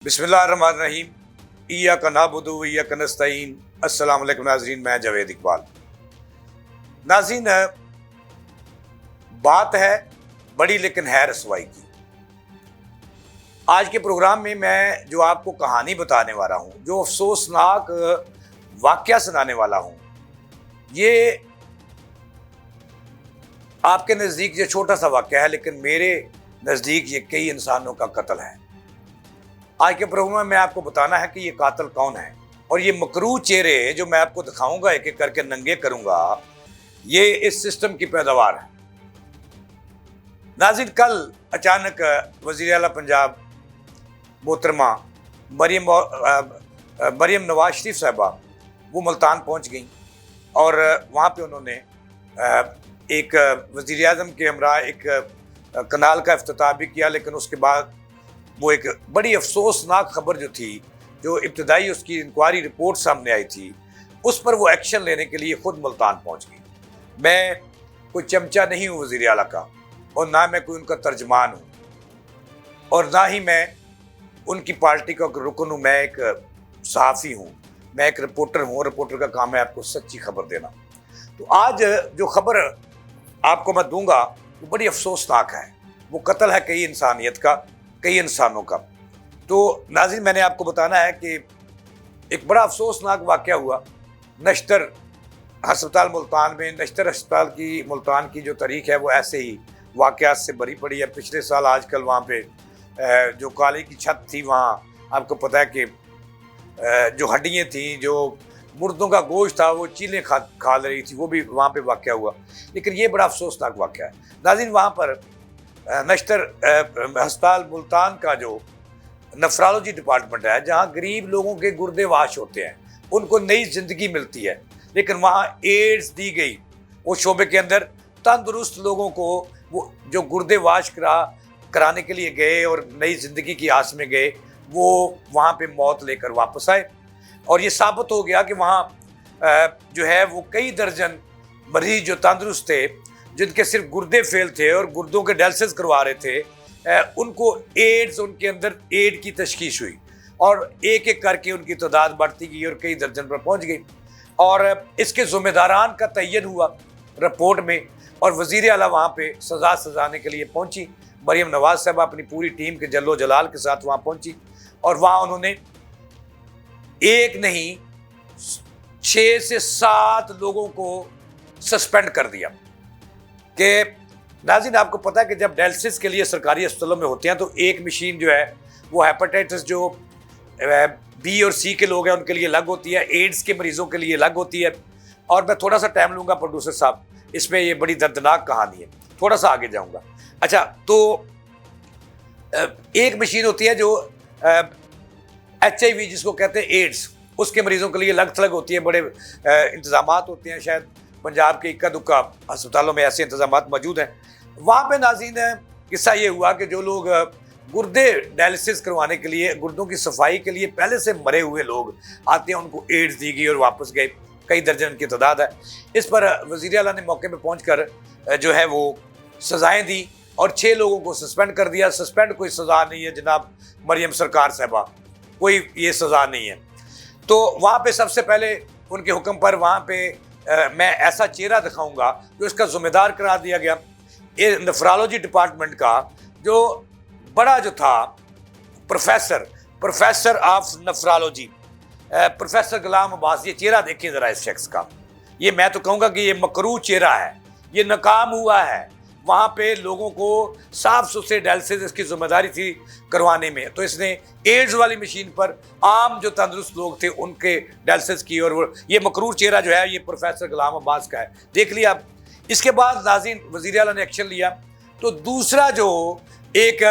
बिस्मिल्लाहिर्रहमानिर्रहीम। इय्याका नअबुदु व इय्याका नस्तईन। अस्सलाम वालेकुम नाज़रीन, मैं जावेद इकबाल। नाज़रीन, बात है बड़ी लेकिन है रसवाई की। आज के प्रोग्राम में मैं जो आपको कहानी बताने वाला हूँ, जो अफसोसनाक वाक़या सुनाने वाला हूँ, ये आपके नज़दीक ये छोटा सा वाक़या है, लेकिन मेरे नज़दीक ये कई इंसानों का कत्ल है। आज के प्रोग्राम में आपको बताना है कि ये कातिल कौन है, और ये मकरू चेहरे जो मैं आपको दिखाऊंगा, एक एक करके नंगे करूंगा, ये इस सिस्टम की पैदावार है। नाज़रीन, कल अचानक वज़ीर आला पंजाब मोहतरमा मरियम नवाज शरीफ साहबा वो मुल्तान पहुंच गई, और वहाँ पे उन्होंने एक वज़ीर आज़म के हमरा एक कनाल का इफ्तिताह भी किया। लेकिन उसके बाद वो एक बड़ी अफसोसनाक खबर जो थी, जो इब्तदाई उसकी इंक्वायरी रिपोर्ट सामने आई थी, उस पर वो एक्शन लेने के लिए खुद मुल्तान पहुंच गई। मैं कोई चमचा नहीं हूँ वज़ीर आला का, और ना मैं कोई उनका तर्जमान हूँ, और ना ही मैं उनकी पार्टी का रुकन हूँ। मैं एक सहाफ़ी हूँ, मैं एक रिपोर्टर हूँ। रिपोर्टर का काम है आपको सच्ची खबर देना। तो आज जो खबर आपको मैं दूंगा वो बड़ी अफसोसनाक है। वो कत्ल है कई इंसानियत का, कई इंसानों का। तो नाज़रीन, मैंने आपको बताना है कि एक बड़ा अफसोसनाक वाक़या हुआ नश्तर हस्पताल मुल्तान में। नश्तर हस्पताल की मुल्तान की जो तारीख़ है वो ऐसे ही वाक़यात से भरी पड़ी है। पिछले साल आजकल वहाँ पे जो काले की छत थी, वहाँ आपको पता है कि जो हड्डियाँ थी, जो मुर्दों का गोश्त था, वो चीलें खा रही थी, वो भी वहाँ पे वाक़या हुआ। लेकिन ये बड़ा अफसोसनाक वाक़या है नाज़रीन। वहाँ पर नश्तर हस्पताल मुल्तान का जो नफ्रालोजी डिपार्टमेंट है, जहाँ गरीब लोगों के गुर्दे वाश होते हैं, उनको नई ज़िंदगी मिलती है, लेकिन वहाँ एड्स दी गई। वो शोबे के अंदर तंदुरुस्त लोगों को वो जो गुर्दे वाश कराने के लिए गए और नई ज़िंदगी की आस में गए, वो वहाँ पे मौत लेकर वापस आए। और ये साबित हो गया कि वहाँ जो है वो कई दर्जन मरीज जो तंदुरुस्त थे, जिनके सिर्फ गुर्दे फेल थे और गुर्दों के डायलिसिस करवा रहे थे, उनको एड्स, उनके अंदर एड की तशखीस हुई, और एक एक करके उनकी तादाद बढ़ती गई और कई दर्जन पर पहुंच गई। और इसके ज़िम्मेदारान का तयन हुआ रिपोर्ट में, और वज़ीर आला वहाँ पे सज़ा सजाने के लिए पहुंची। मरियम नवाज साहब अपनी पूरी टीम के जल्लो जलाल के साथ वहाँ पहुंची, और वहाँ उन्होंने एक नहीं 6 से 7 लोगों को सस्पेंड कर दिया। कि नाज़रीन, आपको पता है कि जब डायलिसिस के लिए सरकारी अस्पतालों में होते हैं, तो एक मशीन जो है वो हेपेटाइटिस जो बी और सी के लोग हैं उनके लिए अलग होती है, एड्स के मरीजों के लिए अलग होती है। और मैं थोड़ा सा टाइम लूँगा प्रोड्यूसर साहब, इसमें ये बड़ी दर्दनाक कहानी है, थोड़ा सा आगे जाऊँगा। अच्छा, तो एक मशीन होती है जो HIV जिसको कहते हैं एड्स, उसके मरीजों के लिए अलग थलग होती है। बड़े इंतजामात होते हैं, शायद पंजाब के इक्का दुक्का अस्पतालों में ऐसे इंतजामात मौजूद हैं। वहाँ पे नाज़रीन किस्सा ये हुआ कि जो लोग गुर्दे डायलिसिस करवाने के लिए, गुर्दों की सफाई के लिए पहले से मरे हुए लोग आते हैं, उनको एड्स दी गई और वापस गए। कई दर्जन की तादाद है। इस पर वज़ीर आला ने मौके पर पहुँच कर जो है वो सज़ाएँ दी, और 6 लोगों को सस्पेंड कर दिया। सस्पेंड कोई सज़ा नहीं है जनाब मरियम सरकार साहबा, कोई ये सज़ा नहीं है। तो वहाँ पे सबसे पहले उनके हुक्म पर वहाँ पे मैं ऐसा चेहरा दिखाऊंगा जो इसका ज़िम्मेदार करार दिया गया। ये नेफ्रोलॉजी डिपार्टमेंट का जो बड़ा जो था प्रोफेसर ऑफ नेफ्रोलॉजी, प्रोफेसर गुलाम अब्बास, ये चेहरा देखिए ज़रा इस शख्स का। ये मैं तो कहूँगा कि ये मकरू चेहरा है, ये नाकाम हुआ है। वहाँ पे लोगों को साफ सुथरे डायलिसिस इसकी जिम्मेदारी थी करवाने में, तो इसने एड्स वाली मशीन पर आम जो तंदुरुस्त लोग थे उनके डायलिसिस की। और ये मकरूर चेहरा जो है ये प्रोफेसर गुलाम अब्बास का है, देख लिया आप। इसके बाद नाज़रीन वज़ीर आला ने एक्शन लिया, तो दूसरा जो एक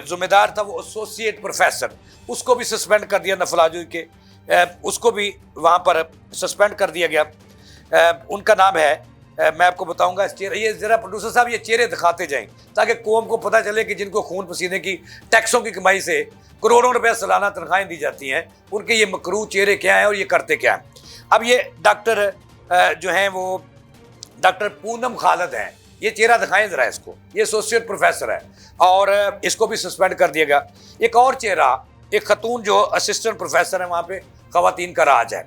ज़िम्मेदार था वो एसोसिएट प्रोफेसर, उसको भी सस्पेंड कर दिया नफलाजू के, उसको भी वहाँ पर सस्पेंड कर दिया गया। उनका नाम है, मैं आपको बताऊंगा इस चेहरे, ये ज़रा प्रोड्यूसर साहब ये चेहरे दिखाते जाएं ताकि कौम को पता चले कि जिनको खून पसीने की टैक्सों की कमाई से करोड़ों रुपए सालाना तनख्वाहें दी जाती हैं, उनके ये मकरू चेहरे क्या हैं और ये करते क्या हैं। अब ये डॉक्टर जो हैं वो डॉक्टर पूनम खालिद हैं, ये चेहरा दिखाएं ज़रा इसको, ये एसोसिएट प्रोफेसर है और इसको भी सस्पेंड कर दिया गया। एक और चेहरा ایک खतून जो असिस्टेंट प्रोफेसर है वहाँ पे ख़वातीन का राज है,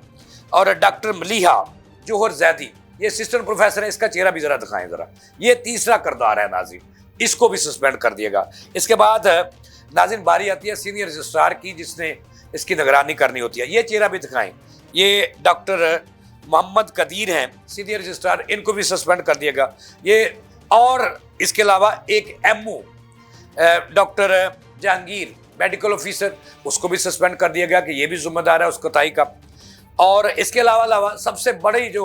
और डॉक्टर मलीहा जोहर जैदी ये असिस्टेंट प्रोफेसर है, इसका चेहरा भी ज़रा दिखाएं ज़रा, ये तीसरा किरदार है नाज़रीन, इसको भी सस्पेंड कर दिएगा। इसके बाद नाज़रीन बारी आती है सीनियर रजिस्ट्रार की जिसने इसकी निगरानी करनी होती है, ये चेहरा भी दिखाएं, ये डॉक्टर मोहम्मद कदीर हैं सीनियर रजिस्ट्रार, इनको भी सस्पेंड कर दिएगा ये। और इसके अलावा एक MO doctor Jahangir medical officer, उसको भी सस्पेंड कर दिया गया कि ये भी जिम्मेदार है उस कोताही का। और इसके अलावा सबसे बड़ी जो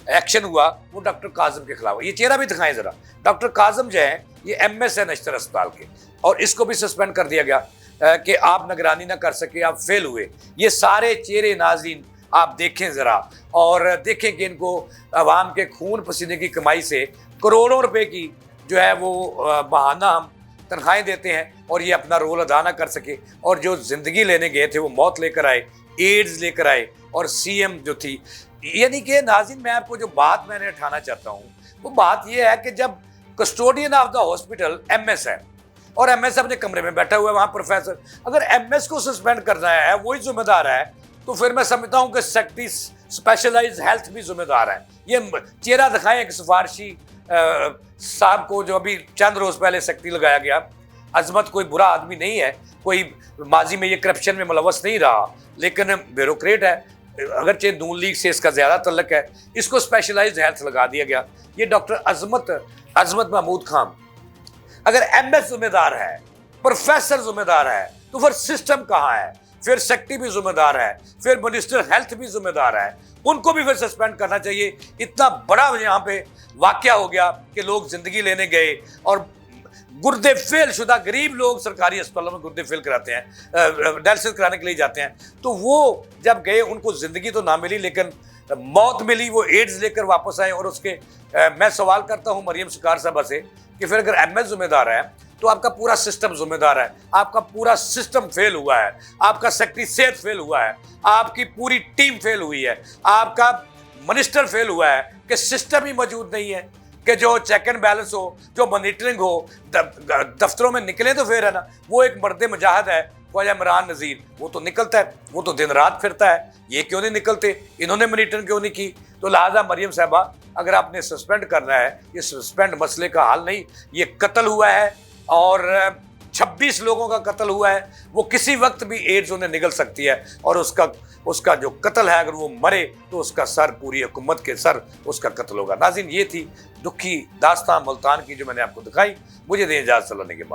एक्शन हुआ वो डॉक्टर काजम के खिलाफ, ये चेहरा भी दिखाएं ज़रा, डॉक्टर काजम जो है ये एमएस है नश्तर अस्पताल के, और इसको भी सस्पेंड कर दिया गया कि आप निगरानी ना कर सके, आप फेल हुए। ये सारे चेहरे नाज़रीन आप देखें ज़रा, और देखें कि इनको आवाम के खून पसीने की कमाई से करोड़ों रुपए की जो है वो बहाना हम तनख्वाहें देते हैं, और ये अपना रोल अदा ना कर सके, और जो ज़िंदगी लेने गए थे वो मौत लेकर आए, एड्स लेकर आए, और सीएम जो थी। यानी कि नाज़रीन मैं आपको जो बात मैंने उठाना चाहता हूँ वो बात ये है कि जब custodian of the hospital MS है, और एमएस अपने कमरे में बैठा हुआ है वहाँ प्रोफेसर, अगर एमएस को सस्पेंड करना है वही जिम्मेदार है, तो फिर मैं समझता हूँ कि सेक्रेटरी स्पेशलाइज हेल्थ भी जिम्मेदार है। ये चेहरा दिखाएं एक सिफारशी साहब को जो अभी चंद रोज़ पहले सेक्रेटरी लगाया गया। अजमत कोई बुरा आदमी नहीं है, कोई माजी में ये करप्शन में मुलव्वस नहीं रहा, लेकिन ब्यूरोक्रेट है, अगरचे नून लीग से इसका ज़्यादा तल्लक है, इसको स्पेशलाइज्ड हेल्थ लगा दिया गया। ये डॉक्टर अजमत महमूद खान, अगर एमएस जिम्मेदार है, प्रोफेसर जिम्मेदार है, तो फिर सिस्टम कहाँ है? फिर सेक्रेटरी भी जिम्मेदार है, फिर मिनिस्टर हेल्थ भी जिम्मेदार है, उनको भी फिर सस्पेंड करना चाहिए। इतना बड़ा यहाँ पे वाकया हो गया कि लोग जिंदगी लेने गए और गुर्दे फेल शुदा गरीब लोग सरकारी अस्पतालों में गुर्दे फेल कराते हैं, डायलिसिस कराने के लिए जाते हैं, तो वो जब गए उनको ज़िंदगी तो ना मिली लेकिन मौत मिली, वो एड्स लेकर वापस आए। और उसके मैं सवाल करता हूँ मरियम शिकार साहबा से कि फिर अगर एमएस जिम्मेदार है तो आपका पूरा सिस्टम जिम्मेदार है, आपका पूरा सिस्टम फेल हुआ है, आपका सेक्रेटरी सेहत फेल हुआ है, आपकी पूरी टीम फेल हुई है, आपका मिनिस्टर फेल हुआ है कि सिस्टम ही मौजूद नहीं है कि जो चेक एंड बैलेंस हो, जो मॉनिटरिंग हो, दफ्तरों में निकले तो फिर है ना। वो एक मर्द मुजाहिद है ख्वाजा इमरान नज़ीर, वो तो निकलता है, वो तो दिन रात फिरता है, ये क्यों नहीं निकलते, इन्होंने मॉनिटरिंग क्यों नहीं की? तो लिहाजा मरियम साहबा अगर आपने सस्पेंड करना है, ये सस्पेंड मसले का हल नहीं, ये कत्ल हुआ है और 26 लोगों का कत्ल हुआ है, वो किसी वक्त भी एड्स उन्हें निकल सकती है, और उसका जो कत्ल है अगर वो मरे तो उसका सर पूरी हुकूमत के सर उसका कत्ल होगा। नाज़रीन ये थी दुखी दास्तान मुल्तान की जो मैंने आपको दिखाई। मुझे दें इजाज़त, चलने के बाद।